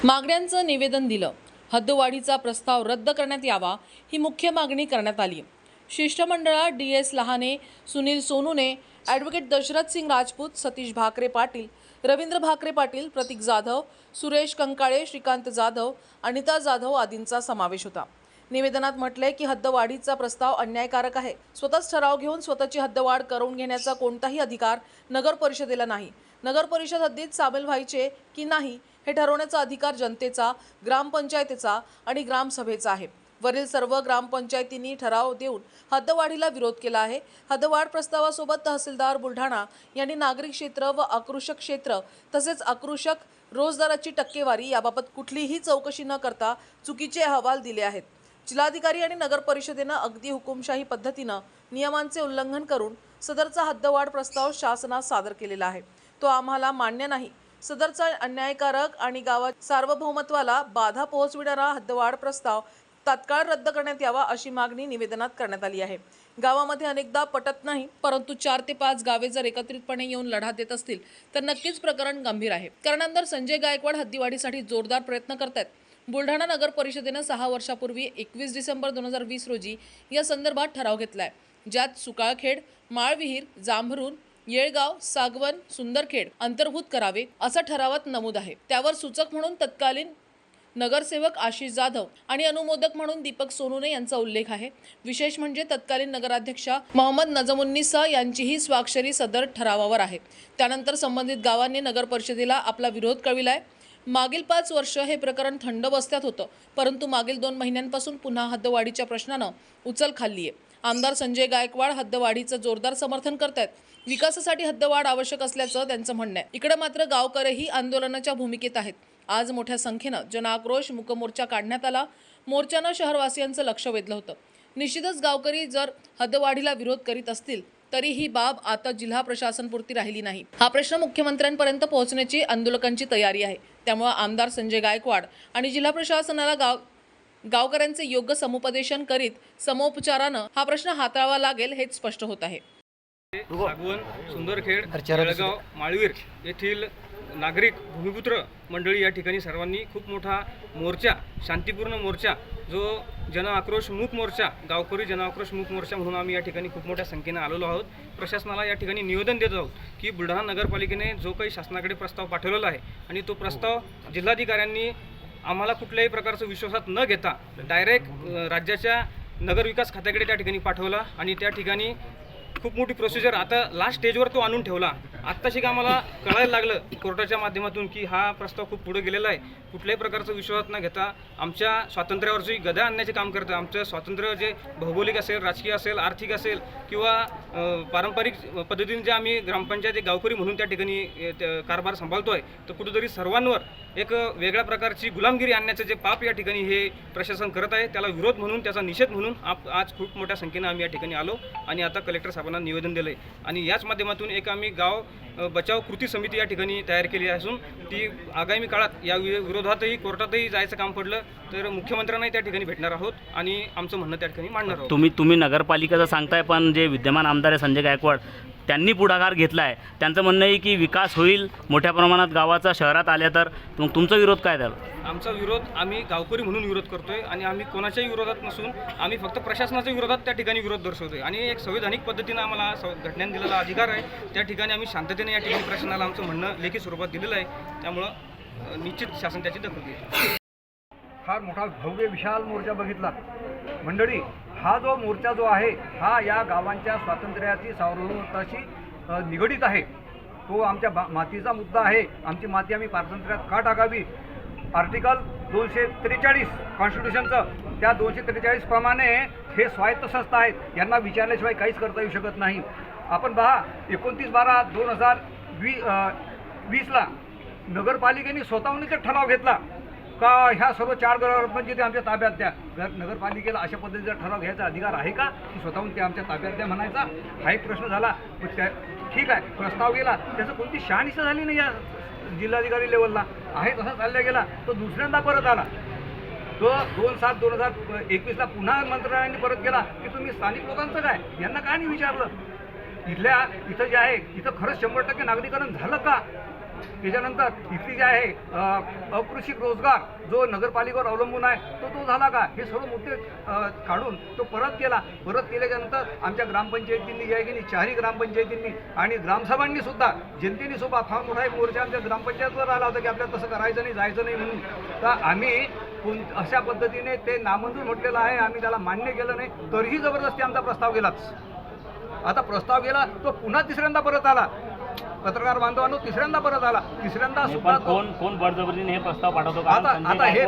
मागण्यांचं निवेदन दिलं। हद्दवाढीचा प्रस्ताव रद्द करण्यात यावा ही मुख्य मागणी करण्यात आली। शिष्टमंडळात DS लहाने, सुनील सोनूने, ॲडव्होकेट दशरथ सिंग राजपूत, सतीश भाकरे पाटील, रवींद्र भाकरे पाटील, प्रतीक जाधव, सुरेश कंकाळे, श्रीकांत जाधव, अनिता जाधव आदींचा समावेश होता। निवेदनात म्हटलंय की हद्दवाढीचा प्रस्ताव अन्यायकारक आहे। स्वतःच ठराव घेऊन स्वतःची हद्दवाढ करून घेण्याचा कोणताही अधिकार नगर परिषदेला नाही। नगर परिषद हद्दीत सामील व्हायचे की नाही हे ठरवण्याचा अधिकार जनतेचा, ग्रामपंचायतीचा आणि ग्रामसभेचा आहे। वरील सर्व ग्रामपंचायतींनी ठराव देऊन हद्दवाढीला विरोध केला आहे। हद्दवाढ प्रस्तावासोबत तहसीलदार बुलढाणा यांनी नागरिक क्षेत्र व आकृषक क्षेत्र तसेच आकृषक रोजदाराची टक्केवारी याबाबत कुठलीही चौकशी न करता चुकीचे अहवाल दिले आहेत। जिल्हाधिकारी आणि नगर परिषदेनं अगदी हुकुमशाही पद्धतीनं नियमांचे उल्लंघन करून सदरचा हद्दवाढ प्रस्ताव शासनास सादर केलेला आहे। तो आम्हाला मान्य नाही। सदरचा अन्यायकारक आणि गावाच्या सार्वभौमत्वाला बाधा पोहोचविणारा हद्दवाढ प्रस्ताव तात्काळ रद्द करण्यात यावा अशी मागणी निवेदनात करण्यात आली आहे। गावामध्ये अनेकदा पटत नाही, परंतु 4 ते 5 गावे जर एकत्रितपणे येऊन लढा देत असतील तर नक्कीच प्रकरण गंभीर आहे। कारण आमदार संजय गायकवाड हद्दीवाढीसाठी जोरदार प्रयत्न करतात। बुलढाणा नगर परिषदेनं 6 वर्षापूर्वी 21 डिसेंबर 2020 रोजी या संदर्भात ठराव घेतलाय, ज्यात सुकाळखेड, माळविहीर, जांभरून, येळगाव, सागवन, सुंदरखेड अंतर्भूत करावे असं ठरावात नमूद आहे। त्यावर सूचक म्हणून तत्कालीन नगरसेवक आशिष जाधव आणि अनुमोदक म्हणून दीपक सोनूने यांचा उल्लेख आहे। विशेष म्हणजे तत्कालीन नगराध्यक्षा मोहम्मद नजमुन्निसा यांचीही स्वाक्षरी सदर ठरावावर आहे। त्यानंतर संबंधित गावांनी नगर परिषदेला आपला विरोध कळविलाय। मागील 5 वर्ष हे प्रकरण थंड बसत्यात होतं, परंतु मागील 2 महिन्यांपासून पुन्हा हद्दवाढीच्या प्रश्नानं उचल खाल्ली आहे। आमदार संजय गायकवाड हद्दवाढीचं जोरदार समर्थन करतात। विकासासाठी हद्दवाढ आवश्यक असल्याचं त्यांचं म्हणणं आहे। इकडे मात्र गावकरीही आंदोलनाच्या भूमिकेत आहेत। आज मोठ्या संख्येनं जनआक्रोश मूकमोर्चा काढण्यात आला। मोर्चानं शहरवासियांचं लक्ष वेधलं होतं। निश्चितच गावकरी जर हद्दवाढीला विरोध करीत असतील तरी ही बाब आता जिल्हा प्रशासनपुरती राहिली नाही। हा प्रश्न मुख्यमंत्र्यांपर्यंत पोहोचण्याची आंदोलकांची तयारी आहे। त्यामुळे आमदार संजय गायकवाड आणि जिल्हा प्रशासनाला गावकऱ्यांचे योग्य समुपदेशन करीत समोपचारानं हा प्रश्न हाताळावा लागेल हेच स्पष्ट होत आहे। सागवन, सुंदरखेड, येळगाव, माळवीर येथील नागरिक भूमिपुत्र मंडळी या ठिकाणी सर्वांनी खूप मोठा मोर्चा, शांतिपूर्ण मोर्चा, जो जन आक्रोश मूक मोर्चा, गावकरी जन आक्रोश मूक मोर्चा म्हणून आम्ही या ठिकाणी खूप मोठ्या संख्येने आलेलो आहोत। प्रशासनाला या ठिकाणी निवेदन देत आहोत की बुलढाणा नगरपालिकेने जो काही शासनाकडे प्रस्ताव पाठवलेला आहे आणि तो प्रस्ताव जिल्हाधिकाऱ्यांनी आम्हाला कुठल्याही प्रकारचा विश्वासात न घेता डायरेक्ट राज्याच्या नगरविकास खात्याकडे त्या ठिकाणी पाठवला आणि त्या ठिकाणी खूप मोठी प्रोसिजर आता लास्ट स्टेजवर तो आणून ठेवला। आत्ताशी का आम्हाला कळायला लागलं कोर्टाच्या माध्यमातून की हा प्रस्ताव खूप पुढे गेलेला आहे। कुठल्याही प्रकारचा विश्वास न घेता आमच्या स्वातंत्र्यावरची गदा आणण्याचे काम करतं। आमचं स्वातंत्र्य जे भौगोलिक असेल, राजकीय असेल, आर्थिक असेल किंवा पारंपरिक पद्धतीने जे आम्ही ग्रामपंचायत गावकरी म्हणून त्या ठिकाणी कारभार सांभाळतोय, तर कुठेतरी सर्वांवर एक वेगळ्या प्रकारची गुलामगिरी आणण्याचं जे पाप या ठिकाणी हे प्रशासन करत आहे, त्याला विरोध म्हणून, त्याचा निषेध म्हणून आज खूप मोठ्या संख्येनं आम्ही या ठिकाणी आलो आणि आता कलेक्टर साहेबांना निवेदन दिलं आहे। आणि याच माध्यमातून एक आम्ही गाव बचाव कृती समिती या ठिकाणी तयार केली असून ती आगामी काळात या विरोधातही कोर्टातही जायचं काम पडलं तर मुख्यमंत्र्यांनाही त्या ठिकाणी भेटणार आहोत आणि आमचं म्हणणं त्या ठिकाणी मांडणार आहोत। तुम्ही नगरपालिकेचं सांगताय, पण जे विद्यमान आमदार आहे संजय गायकवाड त्यांनी पुढाकार घेतला आहे। त्यांचं म्हणणं आहे की विकास होईल मोठ्या प्रमाणात गावाचा, शहरात आल्या तर मग तुमचा विरोध काय त्याला? आमचा विरोध आम्ही गावकरी म्हणून विरोध करतोय आणि आम्ही कोणाच्याही विरोधात नसून आम्ही फक्त प्रशासनाच्या विरोधात त्या ठिकाणी विरोध दर्शवतोय आणि एक संवैधानिक पद्धतीनं आम्हाला घटनेने दिलेला अधिकार आहे। त्या ठिकाणी आम्ही शांततेने या ठिकाणी प्रशासनाला आमचं म्हणणं लेखी स्वरूपात दिलेलं आहे। त्यामुळं निश्चित शासन त्याची दखल घेईल। फार मोठा भव्य विशाल मोर्चा बघितला मंडळी। हा जो मोर्चा जो आहे हा या गावांच्या स्वातंत्र्याची, सार्वभौमत्वाशी निगडीत आहे। तो आमच्या मातीचा मुद्दा आहे। आमची माती आम्ही पारतंत्र्यात का टाकावी? आर्टिकल 243 कॉन्स्टिट्यूशनचं, त्या 243 प्रमाणे हे स्वायत्त संस्था आहेत, यांना विचारल्याशिवाय काहीच करता येऊ शकत नाही। आपण पहा 29/12/2020ला नगरपालिकेने स्वतःहून ठराव घेतला का ह्या सर्व 4 ग्रामपंचायती ते आमच्या ताब्यात द्या। नगरपालिकेला अशा पद्धतीचा ठराव घ्यायचा अधिकार आहे का की स्वतःहून ते आमच्या ताब्यात द्या म्हणायचा? हा एक प्रश्न झाला। ठीक आहे, प्रस्ताव गेला, त्याचं कोणती शहानिशा झाली नाही या जिल्हाधिकारी लेवलला, आहे तसा चालला गेला। तो दुसऱ्यांदा परत आला, तो 2/7/2021ला पुन्हा मंत्रालयाने परत केला की तुम्ही स्थानिक लोकांचं काय, यांना का नाही विचारलं? इथं जे आहे इथं खरंच 100% नागरीकरण झालं का? त्याच्यानंतर इथली जे आहे अकृषिक रोजगार जो नगरपालिकेवर अवलंबून आहे तो झाला का, हे सर्व मुद्दे काढून तो परत केल्याच्यानंतर आमच्या ग्रामपंचायतींनी जे आहे की नाही, 4ही ग्रामपंचायतींनी आणि ग्रामसभांनी सुद्धा जनतेने सुद्धा फार मोठा एक मोर्चा आमच्या ग्रामपंचायतवर आला होता की आपल्याला तसं करायचं नाही, जायचं नाही म्हणून. तर आम्ही अशा पद्धतीने ते नामंजूर म्हटलेलं आहे, आम्ही त्याला मान्य केलं नाही, तरीही जबरदस्ती आमचा प्रस्ताव गेलाच. आता प्रस्ताव गेला तो पुन्हा तिसऱ्यांदा परत आला, पत्रकार बांधवांनो, तिसऱ्यांदा परत आला. तिसऱ्यांदा सुद्धा तो कोण बळजबरीने हे प्रस्ताव पाठवतो? आता हे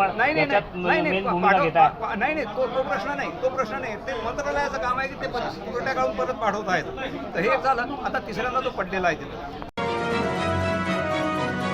नाही तो प्रश्न नाही, ते मंत्रालयाचं काम आहे की ते पुरवठ्या काढून परत पाठवत आहेत. तर हे झालं, आता तिसऱ्यांदा तो पडलेला आहे तिथं.